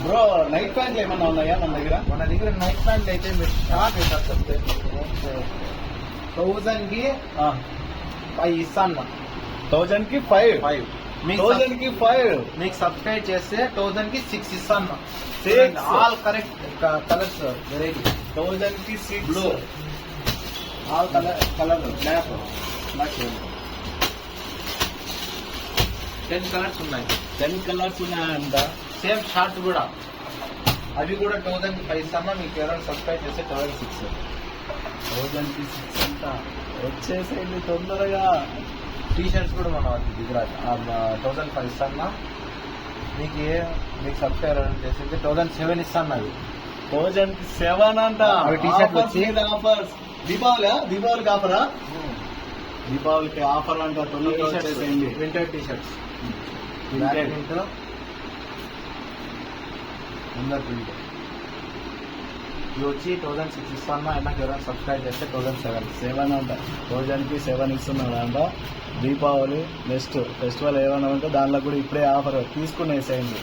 Bro night ప్యాంట్లు ఏమన్నా ఉన్నాయా మన దగ్గర? మన దగ్గర నైట్ ప్యాంట్లు అయితే మీరు షాక్ అవుతారు చెప్తే 1000 కి 5 ఇస్తాను. 1000 కి 5 మీకు 1000 కి 5 మీకు సబ్స్క్రైబ్ చేస్తే 1000 కి 6 ఇస్తాను. 6 ఆల్ కరెక్ట్ కలర్స్ వెరైటీ. 1000 కి 6 blue all colour black 10 colours ఉన్నాయి. 10 కలర్స్ ఉన్నాయంట. సేమ్ షార్ట్ కూడా అవి కూడా 1000 కి 5 ఇస్తాను. మీకు ఎవరైనా సబ్స్క్రైబ్ చేస్తే 1000 1000 కి 6 అంట. వచ్చేసేయండి తొందరగా. టీ షర్ట్స్ కూడా మన దగ్గర 1005 ఇస్తాను. మీకు సబ్స్క్రైబ్ చేస్తే 1007 ఇస్తాను. అవి 1000 కి 7 అంట. అవి టీ-షర్ట్ వచ్చి ఆఫర్స్. దీపావళికి ఆఫరా? దీపావళికి ఆఫర్ అంట. తొందరగా వచ్చేసేయండి. వింటర్ టీ షర్ట్స్ అందరు ప్రింట్ ఇవి వచ్చి 1006 ఇస్తాను. అయినా ఎవరైనా సబ్స్క్రైబ్ చేస్తే 1007 7 అంట. 1000 కి 7 ఇస్తున్నాడు అంట. దీపావళి నెక్స్ట్ ఫెస్టివల్ ఏమైనా ఉంటే దానిలో కూడా ఇప్పుడే ఆఫర్ తీసుకునేసేయండి.